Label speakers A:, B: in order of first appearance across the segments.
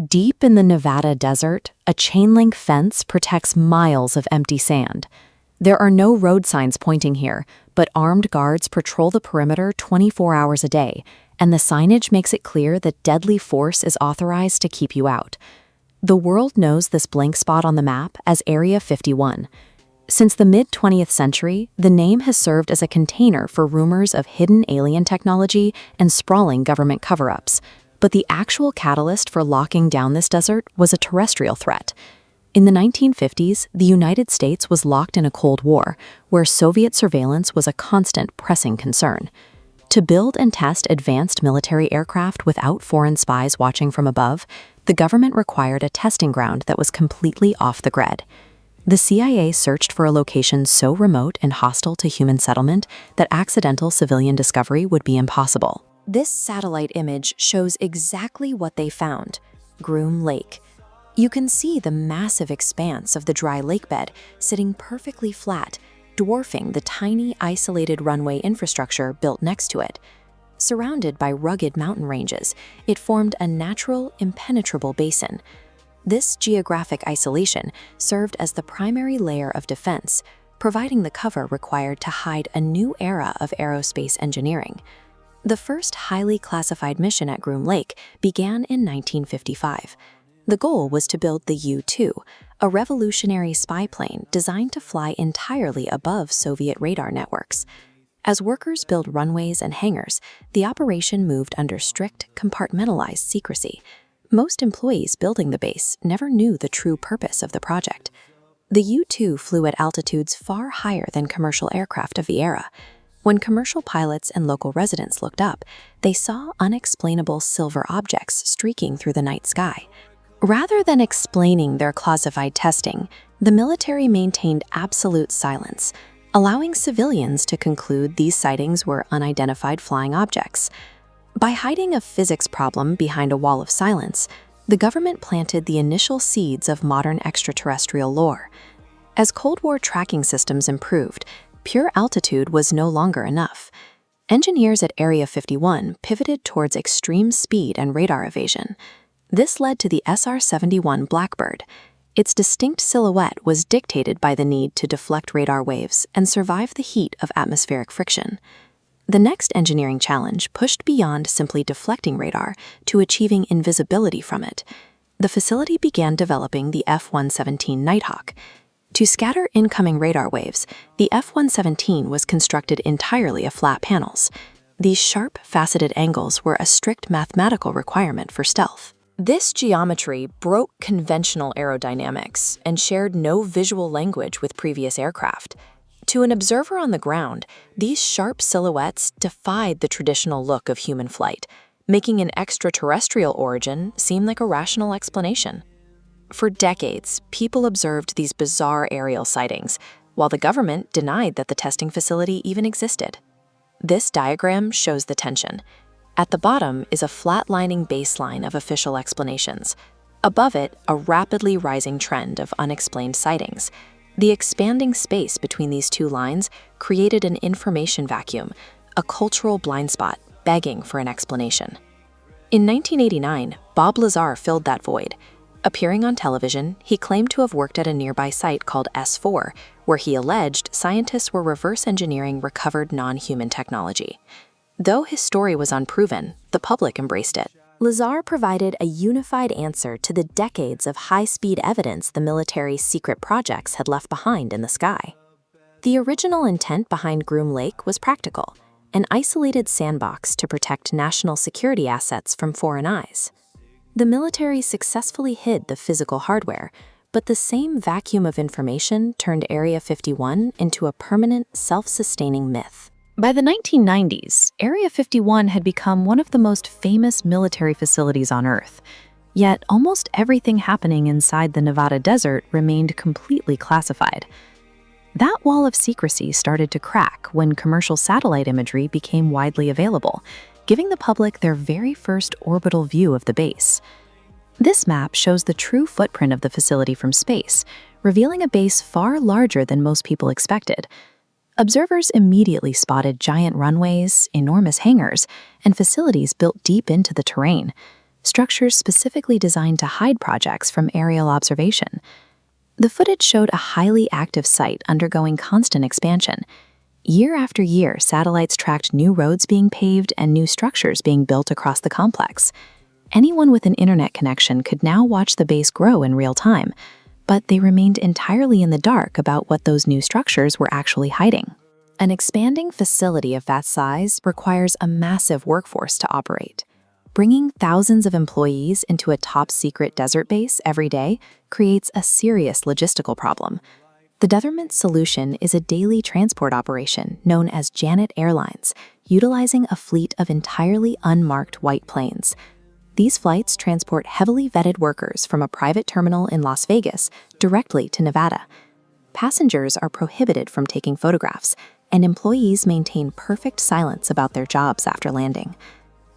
A: Deep in the Nevada desert, a chain-link fence protects miles of empty sand. There are no road signs pointing here, but armed guards patrol the perimeter 24 hours a day, and the signage makes it clear that deadly force is authorized to keep you out. The world knows this blank spot on the map as Area 51. Since the mid-20th century, the name has served as a container for rumors of hidden alien technology and sprawling government cover-ups. But the actual catalyst for locking down this desert was a terrestrial threat. In the 1950s, the United States was locked in a Cold War, where Soviet surveillance was a constant pressing concern. To build and test advanced military aircraft without foreign spies watching from above, the government required a testing ground that was completely off the grid. The CIA searched for a location so remote and hostile to human settlement that accidental civilian discovery would be impossible. This satellite image shows exactly what they found: Groom Lake. You can see the massive expanse of the dry lakebed sitting perfectly flat, dwarfing the tiny, isolated runway infrastructure built next to it. Surrounded by rugged mountain ranges, it formed a natural, impenetrable basin. This geographic isolation served as the primary layer of defense, providing the cover required to hide a new era of aerospace engineering. The first highly classified mission at Groom Lake began in 1955. The goal was to build the U-2, a revolutionary spy plane designed to fly entirely above Soviet radar networks. As workers built runways and hangars, the operation moved under strict, compartmentalized secrecy. Most employees building the base never knew the true purpose of the project. The U-2 flew at altitudes far higher than commercial aircraft of the era. When commercial pilots and local residents looked up, they saw unexplainable silver objects streaking through the night sky. Rather than explaining their classified testing, the military maintained absolute silence, allowing civilians to conclude these sightings were unidentified flying objects. By hiding a physics problem behind a wall of silence, the government planted the initial seeds of modern extraterrestrial lore. As Cold War tracking systems improved, pure altitude was no longer enough. Engineers at Area 51 pivoted towards extreme speed and radar evasion. This led to the SR-71 Blackbird. Its distinct silhouette was dictated by the need to deflect radar waves and survive the heat of atmospheric friction. The next engineering challenge pushed beyond simply deflecting radar to achieving invisibility from it. The facility began developing the F-117 Nighthawk. To scatter incoming radar waves, the F-117 was constructed entirely of flat panels. These sharp, faceted angles were a strict mathematical requirement for stealth. This geometry broke conventional aerodynamics and shared no visual language with previous aircraft. To an observer on the ground, these sharp silhouettes defied the traditional look of human flight, making an extraterrestrial origin seem like a rational explanation. For decades, people observed these bizarre aerial sightings, while the government denied that the testing facility even existed. This diagram shows the tension. At the bottom is a flatlining baseline of official explanations. Above it, a rapidly rising trend of unexplained sightings. The expanding space between these two lines created an information vacuum, a cultural blind spot begging for an explanation. In 1989, Bob Lazar filled that void. Appearing on television, he claimed to have worked at a nearby site called S4, where he alleged scientists were reverse engineering recovered non-human technology. Though his story was unproven, the public embraced it. Lazar provided a unified answer to the decades of high-speed evidence the military's secret projects had left behind in the sky. The original intent behind Groom Lake was practical, an isolated sandbox to protect national security assets from foreign eyes. The military successfully hid the physical hardware, but the same vacuum of information turned Area 51 into a permanent, self-sustaining myth. By the 1990s, Area 51 had become one of the most famous military facilities on Earth. Yet almost everything happening inside the Nevada desert remained completely classified. That wall of secrecy started to crack when commercial satellite imagery became widely available, giving the public their very first orbital view of the base. This map shows the true footprint of the facility from space, revealing a base far larger than most people expected. Observers immediately spotted giant runways, enormous hangars, and facilities built deep into the terrain. structures specifically designed to hide projects from aerial observation. The footage showed a highly active site undergoing constant expansion. Year after year, satellites tracked new roads being paved and new structures being built across the complex. Anyone with an internet connection could now watch the base grow in real time, but they remained entirely in the dark about what those new structures were actually hiding. An expanding facility of that size requires a massive workforce to operate. Bringing thousands of employees into a top-secret desert base every day creates a serious logistical problem. The government's solution is a daily transport operation known as Janet Airlines, utilizing a fleet of entirely unmarked white planes. These flights transport heavily vetted workers from a private terminal in Las Vegas directly to Nevada. Passengers are prohibited from taking photographs, and employees maintain perfect silence about their jobs after landing.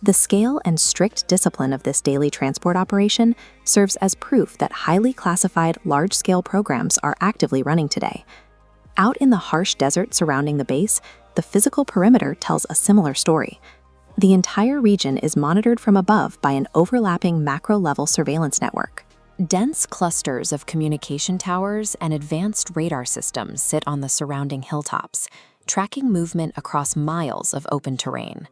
A: The scale and strict discipline of this daily transport operation serves as proof that highly classified, large-scale programs are actively running today. Out in the harsh desert surrounding the base, the physical perimeter tells a similar story. The entire region is monitored from above by an overlapping macro-level surveillance network. Dense clusters of communication towers and advanced radar systems sit on the surrounding hilltops, tracking movement across miles of open terrain.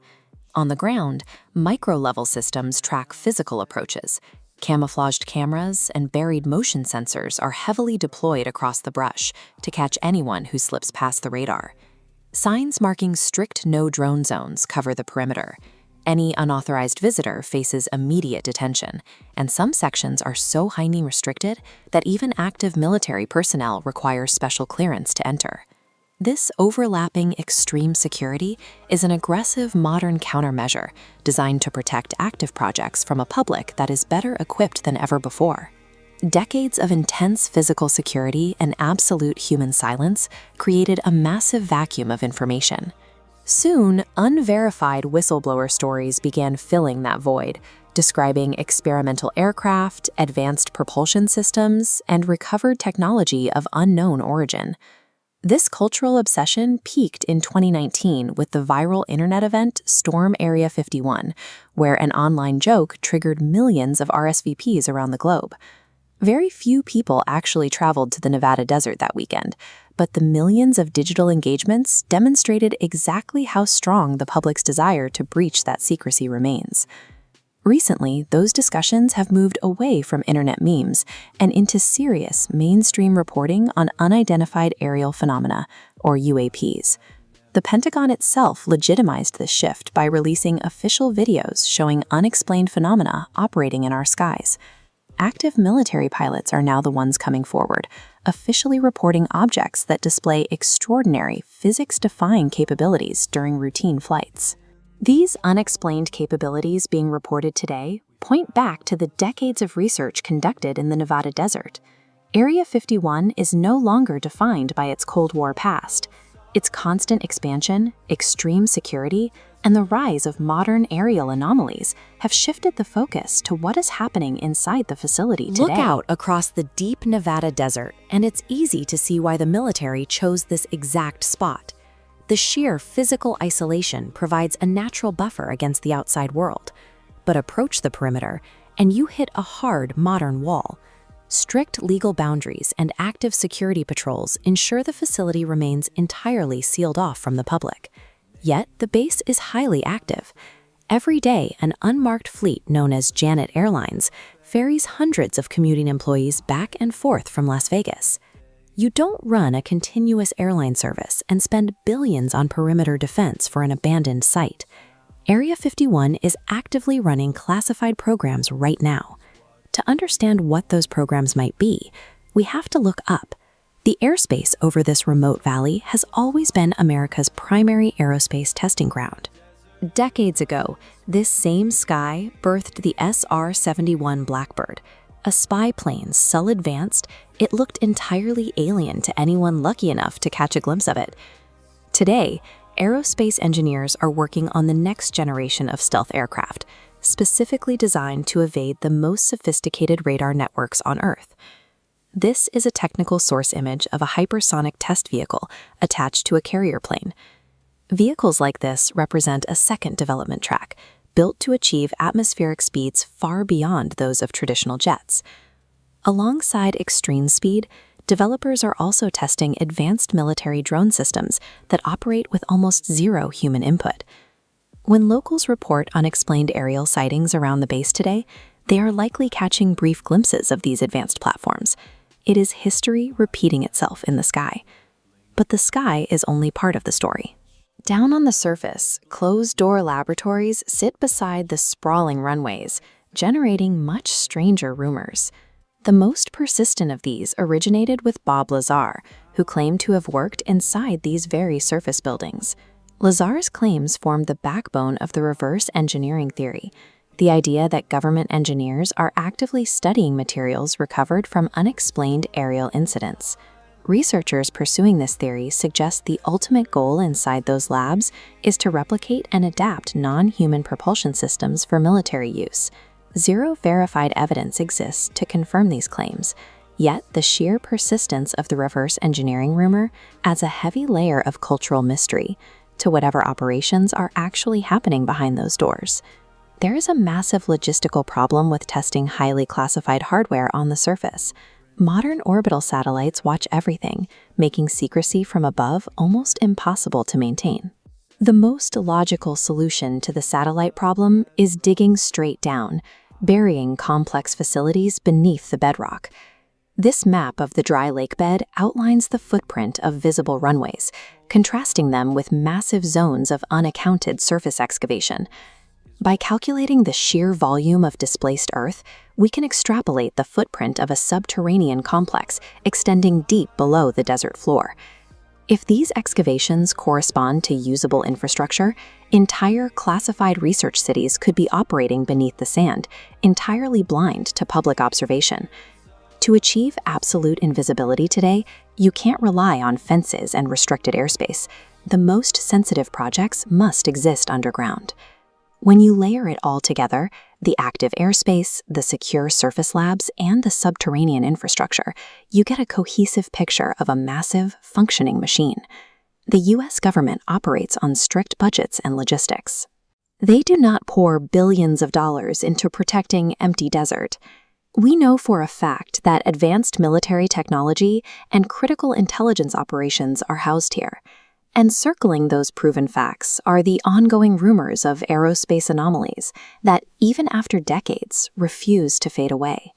A: On the ground, micro-level systems track physical approaches. Camouflaged cameras and buried motion sensors are heavily deployed across the brush to catch anyone who slips past the radar. Signs marking strict no-drone zones cover the perimeter. Any unauthorized visitor faces immediate detention, and some sections are so highly restricted that even active military personnel require special clearance to enter. This overlapping extreme security is an aggressive modern countermeasure designed to protect active projects from a public that is better equipped than ever before. Decades of intense physical security and absolute human silence created a massive vacuum of information. Soon, unverified whistleblower stories began filling that void, describing experimental aircraft, advanced propulsion systems, and recovered technology of unknown origin. This cultural obsession peaked in 2019 with the viral internet event Storm Area 51, where an online joke triggered millions of RSVPs around the globe. Very few people actually traveled to the Nevada desert that weekend, but the millions of digital engagements demonstrated exactly how strong the public's desire to breach that secrecy remains. Recently, those discussions have moved away from internet memes and into serious mainstream reporting on unidentified aerial phenomena, or UAPs. The Pentagon itself legitimized this shift by releasing official videos showing unexplained phenomena operating in our skies. Active military pilots are now the ones coming forward, officially reporting objects that display extraordinary, physics-defying capabilities during routine flights. These unexplained capabilities being reported today point back to the decades of research conducted in the Nevada desert. Area 51 is no longer defined by its Cold War past. Its constant expansion, extreme security, and the rise of modern aerial anomalies have shifted the focus to what is happening inside the facility today. Look out across the deep Nevada desert, and it's easy to see why the military chose this exact spot. The sheer physical isolation provides a natural buffer against the outside world. But approach the perimeter, and you hit a hard, modern wall. Strict legal boundaries and active security patrols ensure the facility remains entirely sealed off from the public. Yet, the base is highly active. Every day, an unmarked fleet known as Janet Airlines ferries hundreds of commuting employees back and forth from Las Vegas. You don't run a continuous airline service and spend billions on perimeter defense for an abandoned site. Area 51 is actively running classified programs right now. To understand what those programs might be, we have to look up. The airspace over this remote valley has always been America's primary aerospace testing ground. Decades ago, this same sky birthed the SR-71 Blackbird. A spy plane so advanced, it looked entirely alien to anyone lucky enough to catch a glimpse of it. Today, aerospace engineers are working on the next generation of stealth aircraft, specifically designed to evade the most sophisticated radar networks on Earth. This is a technical source image of a hypersonic test vehicle attached to a carrier plane. Vehicles like this represent a second development track, built to achieve atmospheric speeds far beyond those of traditional jets. Alongside extreme speed, developers are also testing advanced military drone systems that operate with almost zero human input. When locals report unexplained aerial sightings around the base today, they are likely catching brief glimpses of these advanced platforms. It is history repeating itself in the sky. But the sky is only part of the story. Down on the surface, closed-door laboratories sit beside the sprawling runways, generating much stranger rumors. The most persistent of these originated with Bob Lazar, who claimed to have worked inside these very surface buildings. Lazar's claims formed the backbone of the reverse engineering theory, the idea that government engineers are actively studying materials recovered from unexplained aerial incidents. Researchers pursuing this theory suggest the ultimate goal inside those labs is to replicate and adapt non-human propulsion systems for military use. Zero verified evidence exists to confirm these claims, yet the sheer persistence of the reverse engineering rumor adds a heavy layer of cultural mystery to whatever operations are actually happening behind those doors. There is a massive logistical problem with testing highly classified hardware on the surface. Modern orbital satellites watch everything, making secrecy from above almost impossible to maintain. The most logical solution to the satellite problem is digging straight down, burying complex facilities beneath the bedrock. This map of the dry lake bed outlines the footprint of visible runways, contrasting them with massive zones of unaccounted surface excavation. By calculating the sheer volume of displaced Earth, we can extrapolate the footprint of a subterranean complex extending deep below the desert floor. If these excavations correspond to usable infrastructure, entire classified research cities could be operating beneath the sand, entirely blind to public observation. To achieve absolute invisibility today, you can't rely on fences and restricted airspace. The most sensitive projects must exist underground. When you layer it all together, the active airspace, the secure surface labs, and the subterranean infrastructure, you get a cohesive picture of a massive, functioning machine. The US government operates on strict budgets and logistics. They do not pour billions of dollars into protecting empty desert. We know for a fact that advanced military technology and critical intelligence operations are housed here. And circling those proven facts are the ongoing rumors of aerospace anomalies that, even after decades, refuse to fade away.